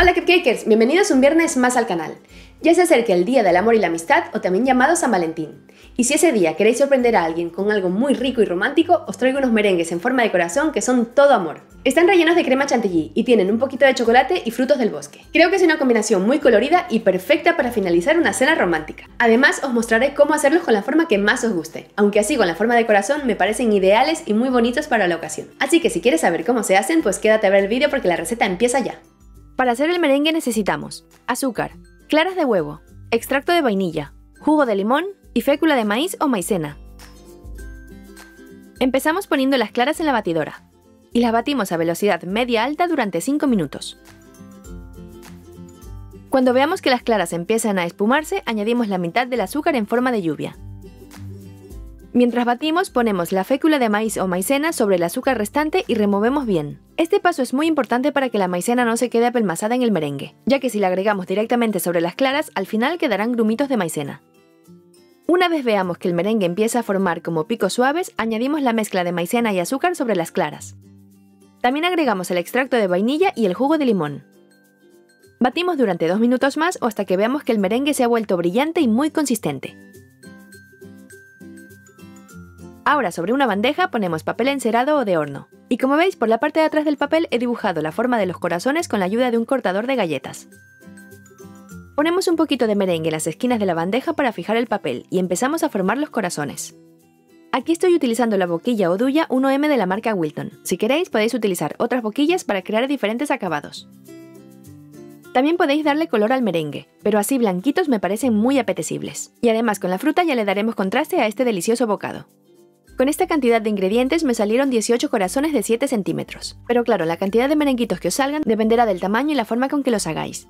Hola Cupcakers, bienvenidos un viernes más al canal. Ya se acerca el Día del Amor y la Amistad, o también llamado San Valentín. Y si ese día queréis sorprender a alguien con algo muy rico y romántico, os traigo unos merengues en forma de corazón que son todo amor. Están rellenos de crema chantilly y tienen un poquito de chocolate y frutos del bosque. Creo que es una combinación muy colorida y perfecta para finalizar una cena romántica. Además, os mostraré cómo hacerlos con la forma que más os guste, aunque así con la forma de corazón me parecen ideales y muy bonitos para la ocasión. Así que si quieres saber cómo se hacen, pues quédate a ver el vídeo porque la receta empieza ya. Para hacer el merengue necesitamos azúcar, claras de huevo, extracto de vainilla, jugo de limón y fécula de maíz o maicena. Empezamos poniendo las claras en la batidora y las batimos a velocidad media-alta durante 5 minutos. Cuando veamos que las claras empiezan a espumarse, añadimos la mitad del azúcar en forma de lluvia. Mientras batimos, ponemos la fécula de maíz o maicena sobre el azúcar restante y removemos bien. Este paso es muy importante para que la maicena no se quede apelmazada en el merengue, ya que si la agregamos directamente sobre las claras, al final quedarán grumitos de maicena. Una vez veamos que el merengue empieza a formar como picos suaves, añadimos la mezcla de maicena y azúcar sobre las claras. También agregamos el extracto de vainilla y el jugo de limón. Batimos durante 2 minutos más o hasta que veamos que el merengue se ha vuelto brillante y muy consistente. Ahora sobre una bandeja ponemos papel encerado o de horno. Y como veis, por la parte de atrás del papel he dibujado la forma de los corazones con la ayuda de un cortador de galletas. Ponemos un poquito de merengue en las esquinas de la bandeja para fijar el papel y empezamos a formar los corazones. Aquí estoy utilizando la boquilla o duya 1M de la marca Wilton. Si queréis podéis utilizar otras boquillas para crear diferentes acabados. También podéis darle color al merengue, pero así blanquitos me parecen muy apetecibles. Y además con la fruta ya le daremos contraste a este delicioso bocado. Con esta cantidad de ingredientes me salieron 18 corazones de 7 centímetros. Pero claro, la cantidad de merenguitos que os salgan dependerá del tamaño y la forma con que los hagáis.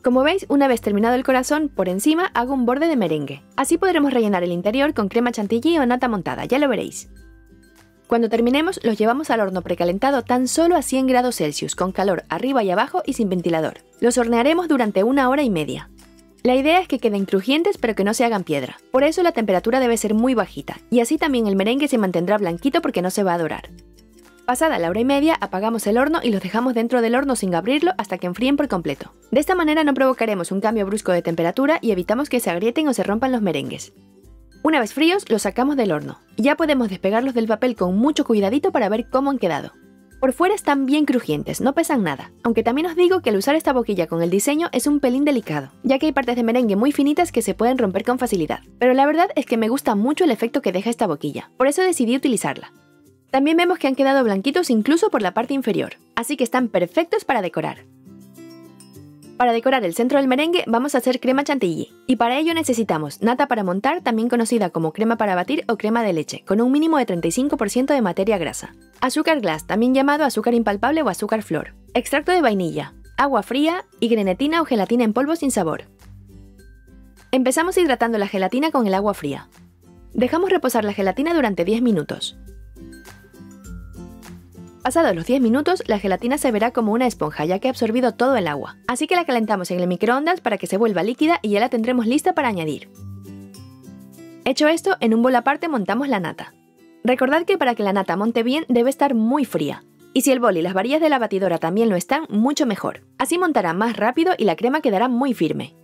Como veis, una vez terminado el corazón, por encima hago un borde de merengue. Así podremos rellenar el interior con crema chantilly o nata montada, ya lo veréis. Cuando terminemos, los llevamos al horno precalentado tan solo a 100 grados Celsius, con calor arriba y abajo y sin ventilador. Los hornearemos durante 1 hora y media. La idea es que queden crujientes pero que no se hagan piedra. Por eso la temperatura debe ser muy bajita, y así también el merengue se mantendrá blanquito porque no se va a dorar. Pasada la hora y media, apagamos el horno y los dejamos dentro del horno sin abrirlo hasta que enfríen por completo. De esta manera no provocaremos un cambio brusco de temperatura y evitamos que se agrieten o se rompan los merengues. Una vez fríos, los sacamos del horno. Ya podemos despegarlos del papel con mucho cuidadito para ver cómo han quedado. Por fuera están bien crujientes, no pesan nada, aunque también os digo que al usar esta boquilla con el diseño es un pelín delicado, ya que hay partes de merengue muy finitas que se pueden romper con facilidad. Pero la verdad es que me gusta mucho el efecto que deja esta boquilla, por eso decidí utilizarla. También vemos que han quedado blanquitos incluso por la parte inferior, así que están perfectos para decorar. Para decorar el centro del merengue vamos a hacer crema chantilly, y para ello necesitamos nata para montar, también conocida como crema para batir o crema de leche, con un mínimo de 35% de materia grasa. Azúcar glass, también llamado azúcar impalpable o azúcar flor. Extracto de vainilla, agua fría y grenetina o gelatina en polvo sin sabor. Empezamos hidratando la gelatina con el agua fría. Dejamos reposar la gelatina durante 10 minutos. Pasados los 10 minutos, la gelatina se verá como una esponja ya que ha absorbido todo el agua. Así que la calentamos en el microondas para que se vuelva líquida y ya la tendremos lista para añadir. Hecho esto, en un bol aparte montamos la nata. Recordad que para que la nata monte bien debe estar muy fría. Y si el bol y las varillas de la batidora también lo están, mucho mejor. Así montará más rápido y la crema quedará muy firme.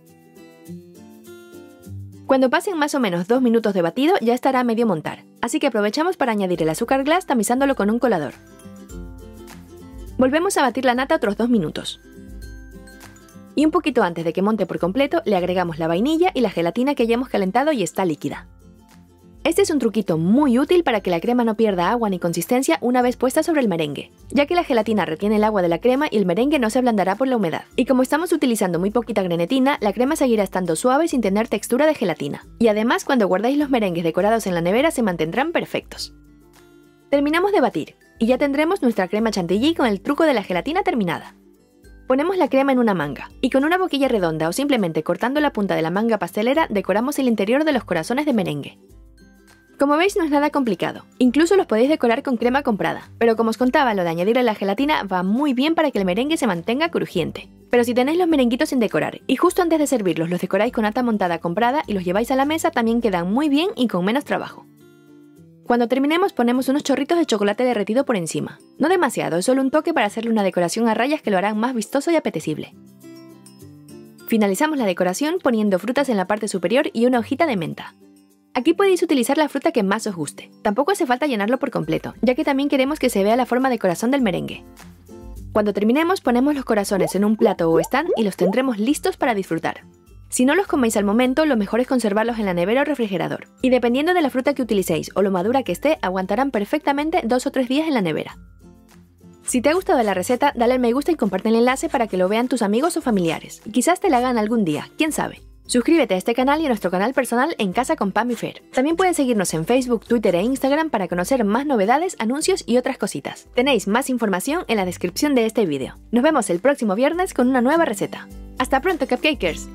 Cuando pasen más o menos 2 minutos de batido ya estará a medio montar. Así que aprovechamos para añadir el azúcar glass tamizándolo con un colador. Volvemos a batir la nata otros 2 minutos. Y un poquito antes de que monte por completo, le agregamos la vainilla y la gelatina que ya hemos calentado y está líquida. Este es un truquito muy útil para que la crema no pierda agua ni consistencia una vez puesta sobre el merengue, ya que la gelatina retiene el agua de la crema y el merengue no se ablandará por la humedad. Y como estamos utilizando muy poquita grenetina, la crema seguirá estando suave sin tener textura de gelatina. Y además, cuando guardáis los merengues decorados en la nevera se mantendrán perfectos. Terminamos de batir. Y ya tendremos nuestra crema chantilly con el truco de la gelatina terminada. Ponemos la crema en una manga, y con una boquilla redonda o simplemente cortando la punta de la manga pastelera decoramos el interior de los corazones de merengue. Como veis no es nada complicado, incluso los podéis decorar con crema comprada, pero como os contaba lo de añadirle la gelatina va muy bien para que el merengue se mantenga crujiente. Pero si tenéis los merenguitos sin decorar y justo antes de servirlos los decoráis con nata montada comprada y los lleváis a la mesa también quedan muy bien y con menos trabajo. Cuando terminemos ponemos unos chorritos de chocolate derretido por encima. No demasiado, es solo un toque para hacerle una decoración a rayas que lo harán más vistoso y apetecible. Finalizamos la decoración poniendo frutas en la parte superior y una hojita de menta. Aquí podéis utilizar la fruta que más os guste. Tampoco hace falta llenarlo por completo, ya que también queremos que se vea la forma de corazón del merengue. Cuando terminemos ponemos los corazones en un plato o stand y los tendremos listos para disfrutar. Si no los coméis al momento, lo mejor es conservarlos en la nevera o refrigerador. Y dependiendo de la fruta que utilicéis o lo madura que esté, aguantarán perfectamente 2 o 3 días en la nevera. Si te ha gustado la receta, dale al me gusta y comparte el enlace para que lo vean tus amigos o familiares. Y quizás te la hagan algún día, quién sabe. Suscríbete a este canal y a nuestro canal personal En Casa con Pam y Fer. También puedes seguirnos en Facebook, Twitter e Instagram para conocer más novedades, anuncios y otras cositas. Tenéis más información en la descripción de este vídeo. Nos vemos el próximo viernes con una nueva receta. ¡Hasta pronto, cupcakers!